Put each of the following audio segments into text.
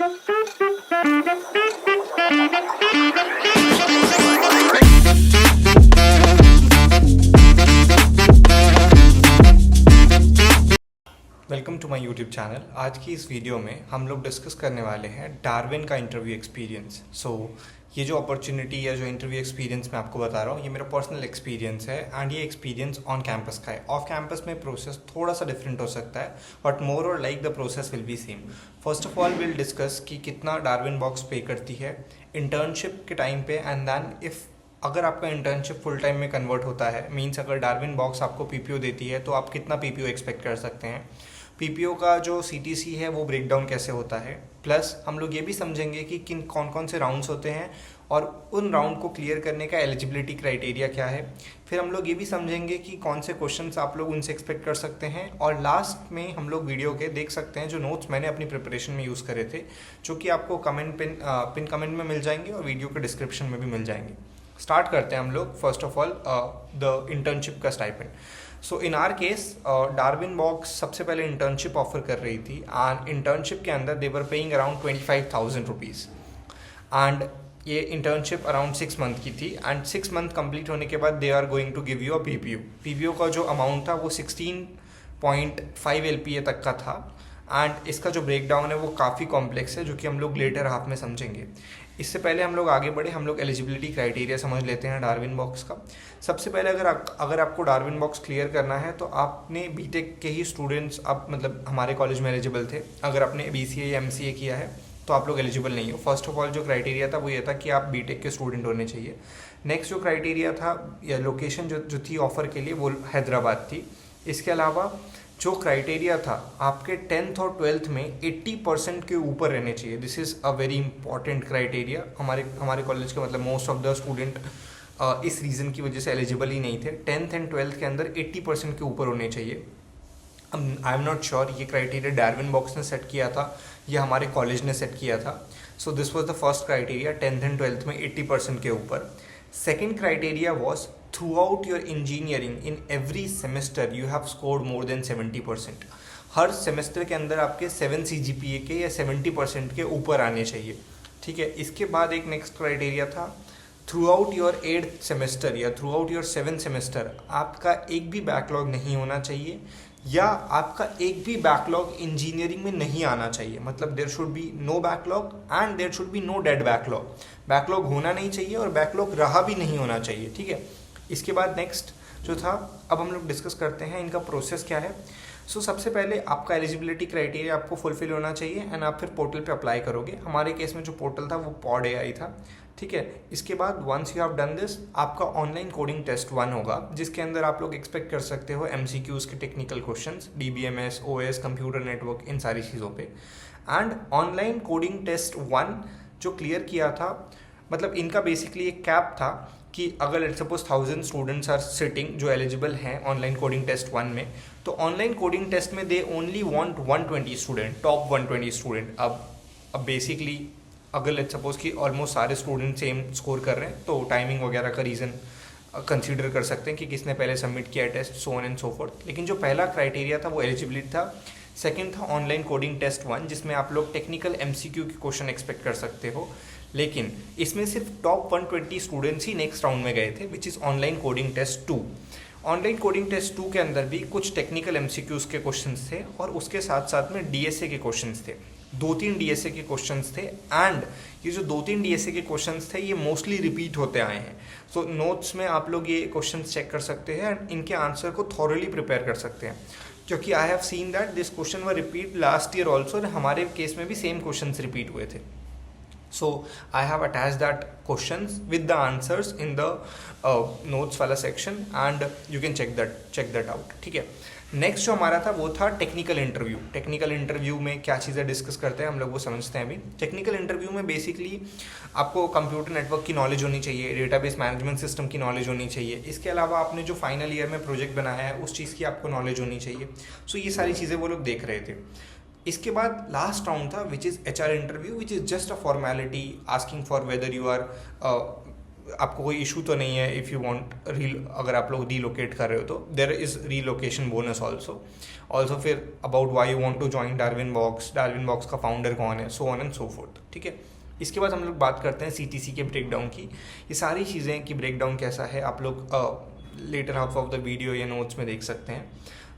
Welcome to my YouTube channel. आज की इस वीडियो में हम लोग डिस्कस करने वाले हैं डार्विन का इंटरव्यू एक्सपीरियंस। ये जो अपॉर्चुनिटी या जो इंटरव्यू एक्सपीरियंस मैं आपको बता रहा हूँ, ये मेरा पर्सनल एक्सपीरियंस है एंड ये एक्सपीरियंस ऑन कैंपस का है। ऑफ कैंपस में प्रोसेस थोड़ा सा डिफरेंट हो सकता है, बट मोर और like the process will be same. First of all will discuss कि कितना डार्विन बॉक्स पे करती है इंटर्नशिप के टाइम पे, एंड देन इफ़ अगर आपका इंटर्नशिप फुल टाइम में कन्वर्ट होता है, मीन्स अगर डार्विन बॉक्स आपको पीपीओ देती है तो आप कितना पीपीओ एक्सपेक्ट कर सकते हैं। पीपीओ का जो सीटीसी है वो ब्रेकडाउन कैसे होता है, प्लस हम लोग ये भी समझेंगे कि किन कौन कौन से राउंड्स होते हैं और उन राउंड को क्लियर करने का एलिजिबिलिटी क्राइटेरिया क्या है। फिर हम लोग ये भी समझेंगे कि कौन से क्वेश्चंस आप लोग उनसे एक्सपेक्ट कर सकते हैं, और लास्ट में हम लोग वीडियो के देख सकते हैं जो नोट्स मैंने अपनी प्रिपरेशन में यूज़ करे थे, जो कि आपको पिन कमेंट में मिल जाएंगे और वीडियो के डिस्क्रिप्शन में भी मिल जाएंगे। स्टार्ट करते हैं हम लोग। First of all the internship का stipend. So in our case Darwinbox सबसे पहले इंटर्नशिप ऑफर कर रही थी, एंड इंटर्नशिप के अंदर they were paying around 25,000 rupees, and ये इंटर्नशिप अराउंड 6 मंथ की थी, एंड 6 मंथ कंप्लीट होने के बाद they are going to give you a PPO. PPO का जो अमाउंट था वो 16.5 LPA तक का था, एंड इसका जो ब्रेकडाउन है वो काफ़ी कॉम्प्लेक्स है, जो कि हम लोग लेटर हाफ में समझेंगे। इससे पहले हम लोग आगे बढ़े, हम लोग एलिजिबिलिटी क्राइटेरिया समझ लेते हैं डार्विन बॉक्स का। सबसे पहले अगर आपको डार्विन बॉक्स क्लियर करना है तो आपने बीटेक के ही स्टूडेंट्स, आप मतलब हमारे कॉलेज में एलिजिबल थे। अगर आपने BCA या MCA किया है तो आप लोग एलिजिबल नहीं हो। फर्स्ट ऑफ ऑल जो क्राइटेरिया था वो ये था कि आप बीटेक के स्टूडेंट होने चाहिए। नेक्स्ट जो क्राइटेरिया था या लोकेशन जो थी ऑफर के लिए वो हैदराबाद थी। इसके अलावा जो क्राइटेरिया था आपके 10th और 12th में 80% के ऊपर रहने चाहिए। This is a very important criteria. हमारे कॉलेज के मतलब मोस्ट ऑफ द स्टूडेंट इस रीज़न की वजह से एलिजिबल ही नहीं थे। 10th एंड 12th के अंदर 80% के ऊपर होने चाहिए। आई एम नॉट श्योर ये क्राइटेरिया डार्विन बॉक्स ने सेट किया था या हमारे कॉलेज ने सेट किया था। So this was the first criteria, 10th and 12th में 80% के ऊपर। Second criteria was throughout your engineering in every semester you have scored more than 70%। Her semester के अंदर आपके 7 CGPA के या 70% के ऊपर आने चाहिए, ठीक है। इसके बाद एक नेक्स्ट क्राइटेरिया था throughout your 8th semester या throughout your 7th semester आपका एक भी बैकलॉग नहीं होना चाहिए, या आपका एक भी बैकलॉग इंजीनियरिंग में नहीं आना चाहिए। मतलब there should be no backlog and there should be no dead backlog. Backlog होना नहीं चाहिए और बैकलॉग रहा भी नहीं होना चाहिए, ठीक है। इसके बाद नेक्स्ट जो था, अब हम लोग डिस्कस करते हैं इनका प्रोसेस क्या है। सबसे पहले आपका एलिजिबिलिटी क्राइटेरिया आपको फुलफिल होना चाहिए, एंड आप फिर पोर्टल पे अप्लाई करोगे। हमारे केस में जो पोर्टल था वो पॉड AI था, ठीक है। इसके बाद once you have done this, आपका ऑनलाइन कोडिंग टेस्ट 1 होगा, जिसके अंदर आप लोग एक्सपेक्ट कर सकते हो MCQs के technical questions, DBMS, OS, computer network, इन सारी चीज़ों पे। एंड ऑनलाइन कोडिंग टेस्ट 1 जो क्लियर किया था, मतलब इनका बेसिकली एक कैप था कि अगर let's suppose 1000 students are sitting जो एलिजिबल हैं ऑनलाइन कोडिंग टेस्ट 1 में, तो ऑनलाइन कोडिंग टेस्ट में they only want 120 student, top 120 student. अब बेसिकली अगर लेट्स सपोज कि ऑलमोस्ट सारे स्टूडेंट सेम स्कोर कर रहे हैं तो टाइमिंग वगैरह का रीज़न कंसीडर कर सकते हैं कि किसने पहले सबमिट किया test, so on and so forth. लेकिन जो पहला क्राइटेरिया था वो एलिजिबिलिटी था। सेकेंड था ऑनलाइन कोडिंग टेस्ट 1, जिसमें आप लोग टेक्निकल MCQ के क्वेश्चन एक्सपेक्ट कर सकते हो, लेकिन इसमें सिर्फ टॉप 120 स्टूडेंट्स ही नेक्स्ट राउंड में गए थे, which is online coding test 2। Online coding test 2 के अंदर भी कुछ टेक्निकल MCQs के क्वेश्चंस थे, और उसके साथ साथ में DSA के क्वेश्चंस थे। 2-3 DSA के क्वेश्चंस थे, एंड ये जो 2-3 DSA के क्वेश्चंस थे ये मोस्टली रिपीट होते आए हैं। सो नोट्स में आप लोग ये क्वेश्चंस चेक कर सकते हैं एंड इनके आंसर को थॉरली प्रिपेयर कर सकते हैं, क्योंकि I have seen that this question were repeat last year also, और हमारे केस में भी सेम क्वेश्चंस रिपीट हुए थे। So I have attached that questions with the answers in the notes वाला section, and you can check that out, ठीक है। Next जो हमारा था वो था टेक्निकल इंटरव्यू। टेक्निकल इंटरव्यू में क्या चीज़ें डिस्कस करते हैं हम लोग वो समझते हैं अभी। टेक्निकल इंटरव्यू में बेसिकली आपको कंप्यूटर नेटवर्क की नॉलेज होनी चाहिए, डेटाबेस मैनेजमेंट सिस्टम की नॉलेज होनी चाहिए। इसके अलावा आपने जो फाइनल ईयर में प्रोजेक्ट बनाया है उस चीज़ की आपको नॉलेज होनी चाहिए। सो ये सारी चीज़ें वो लोग देख रहे थे। इसके बाद लास्ट राउंड था which is HR interview, which is just a formality asking for whether you are आपको कोई इशू तो नहीं है इफ़ यू वांट री, अगर आप लोग रीलोकेट कर रहे हो तो there is relocation bonus also. Also फिर about why you want to join Darwin box का फाउंडर कौन है, so on and so forth, ठीक है। इसके बाद हम लोग बात करते हैं सीटीसी के ब्रेकडाउन की। ये सारी चीज़ें कि ब्रेकडाउन कैसा है आप लोग later half of the video या नोट्स में देख सकते हैं।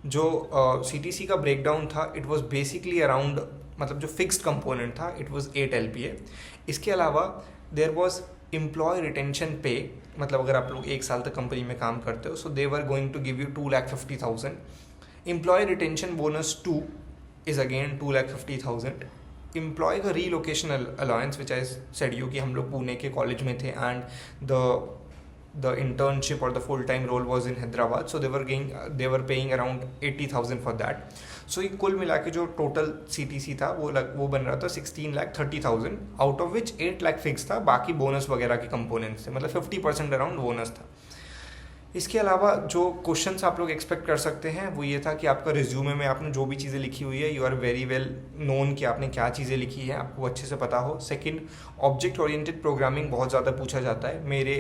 जो सीटीसी का ब्रेकडाउन था इट वाज बेसिकली अराउंड, मतलब जो फिक्स्ड कंपोनेंट था इट वाज 8 LPA। इसके अलावा देयर वाज एम्प्लॉय रिटेंशन पे, मतलब अगर आप लोग 1 साल तक कंपनी में काम करते हो so they were going to give you 2,50,000। Employee retention bonus 2 is again 2,50,000। Employee का relocation allowance which I said you कि हम लोग पुणे के कॉलेज में थे and the internship or the full-time role was in Hyderabad, so they were paying around 80,000 for that. So ये कुल मिला के जो टोटल CTC था वो बन रहा था 16,30,000, out of which 8 lakh fix था, बाकी बोनस वगैरह के कंपोनेंट्स थे, मतलब 50% अराउंड बोनस था। इसके अलावा जो क्वेश्चंस आप लोग एक्सपेक्ट कर सकते हैं वो ये था कि आपका रिज्यूमे में आपने जो भी चीज़ें लिखी हुई है you are very well known कि आपने क्या चीज़ें लिखी है, आपको अच्छे से पता हो। सेकंड, ऑब्जेक्ट ओरिएंटेड प्रोग्रामिंग बहुत ज़्यादा पूछा जाता है। मेरे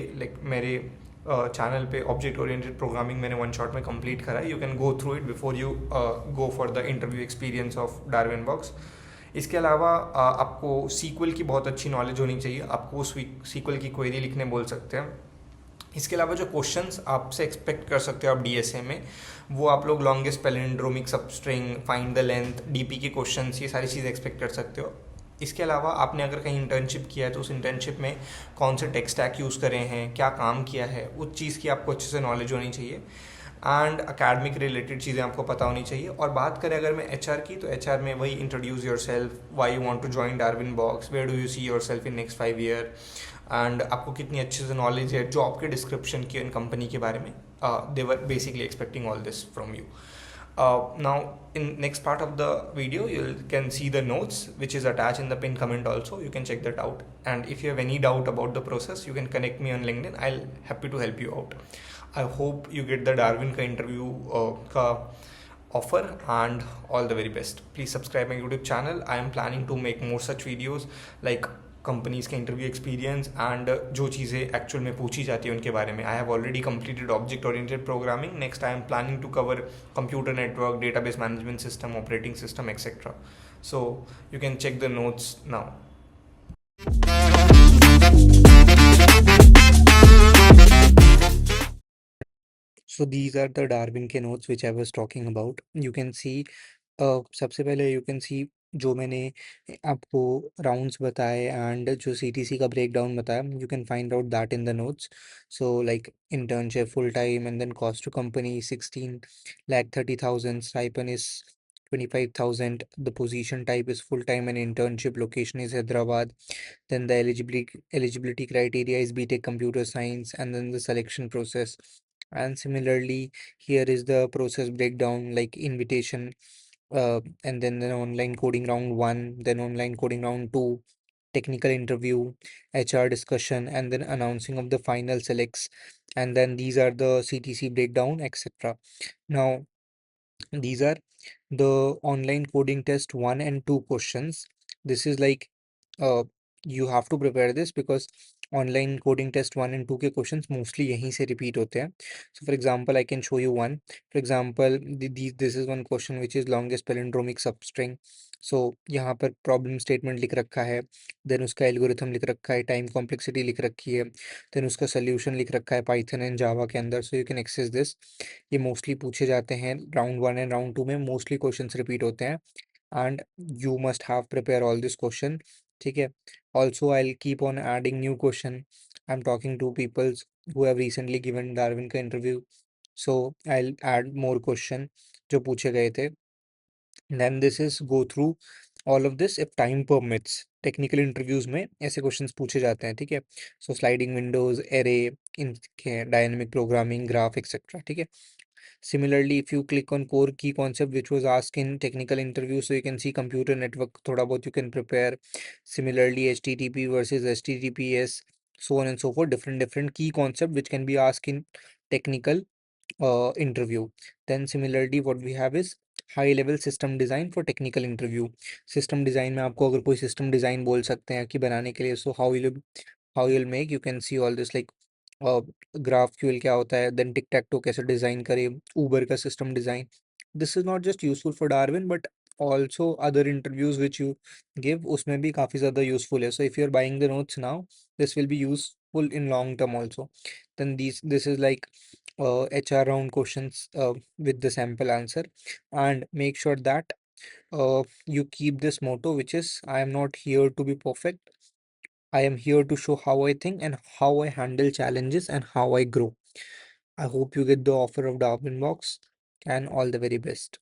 चैनल पे ऑब्जेक्ट ओरिएंटेड प्रोग्रामिंग मैंने 1 शॉट में कंप्लीट करा है। You can go through it before you go for the interview experience of Darwin box. इसके अलावा आपको सीक्वल की बहुत अच्छी नॉलेज होनी चाहिए, आपको सीक्वल की क्वेरी लिखने बोल सकते हैं। इसके अलावा जो क्वेश्चंस आपसे एक्सपेक्ट कर सकते हो आप डीएसए में, वो आप लोग longest palindromic substring, find the length, DP के क्वेश्चंस, ये सारी चीज़ें एक्सपेक्ट कर सकते हो। इसके अलावा आपने अगर कहीं इंटर्नशिप किया है तो उस इंटर्नशिप में कौन से टेक स्टैक यूज़ करे हैं, क्या काम किया है, उस चीज़ की आपको अच्छे से नॉलेज होनी चाहिए। एंड अकेडमिक रिलेटेड चीज़ें आपको पता होनी चाहिए। और बात करें अगर मैं एचआर की, तो एचआर में वही introduce yourself, why you want to join Darwin box, where do you see yourself in next 5 year, and आपको कितनी अच्छे से नॉलेज है जॉब के डिस्क्रिप्शन की इन कंपनी के बारे में। They were basically expecting all this from you. Now in next part of the video you can see the notes which is attached in the pinned comment also, you can check that out, and if you have any doubt about the process you can connect me on LinkedIn, I'll happy to help you out. I hope you get the Darwin ka interview ka offer, and all the very best. Please subscribe my YouTube channel. I am planning to make more such videos like companies के interview experience and जो चीज़ें actual में पूछी जाती है उनके बारे में। I have already completed object oriented programming, next I am planning to cover computer network, database management system, operating system etcetera. So you can check the notes now. So these are the Darwin के notes which I was talking about. You can see सबसे पहले you can see जो मैंने आपको rounds बताए and जो CTC का breakdown बताया, you can find out that in the notes. So like internship full time and then cost to company 16,30,000, stipend is 25,000, the position type is full time and internship location is Hyderabad, then the eligibility criteria is BTech Computer Science, and then the selection process. And similarly, here is the process breakdown, like invitation, and then the online coding round 1, then online coding round 2, technical interview, HR discussion, and then announcing of the final selects, and then these are the CTC breakdown, etc. Now these are the online coding test 1 and 2 questions. This is like uh, you have to prepare this because online coding test 1 and 2 के questions mostly यहीं से repeat होते हैं. So for example I can show you one. For example this is one question which is longest palindromic substring. So यहाँ पर problem statement लिख रखा है, then उसका algorithm लिख रखा है, time complexity लिख रखी है, then उसका solution लिख रखा है Python and Java के अंदर. So you can access this. ये मोस्टली पूछे जाते हैं राउंड 1 एंड राउंड 2 में, मोस्टली क्वेश्चंस रिपीट होते हैं and you must have prepare all this question, ठीक है। Also I will keep on adding new question. I am talking to peoples who have recently given Darwin का interview, so I will add more question जो पूछे गए थे। Then this is go through all of this if time permits. Technical interviews में ऐसे questions पूछे जाते हैं, ठीक है। So sliding windows, array, in dynamic programming, graph etcetera, ठीक है। Similarly, if you click on core key concept which was asked in technical interview, so you can see computer network, thoda bahut you can prepare. Similarly, HTTP versus HTTPS, so on and so forth, different key concept which can be asked in technical interview. Then similarly what we have is high level system design for technical interview. System design में आपको अगर कोई system design बोल सकते हैं कि बनाने के लिए, so how will you how you'll make, you can see all this like uh, GraphQL क्या होता है, then tic tac toe कैसे डिजाइन करे, Uber का system design. This is not just useful for Darwin but also other interviews which you give, उसमें भी काफी ज्यादा useful है. So if you're buying the notes now, this will be useful in long term also. Then this is like HR round questions with the sample answer, and make sure that you keep this motto, which is I am not here to be perfect. I am here to show how I think and how I handle challenges and how I grow. I hope you get the offer of Darwin Box, and all the very best.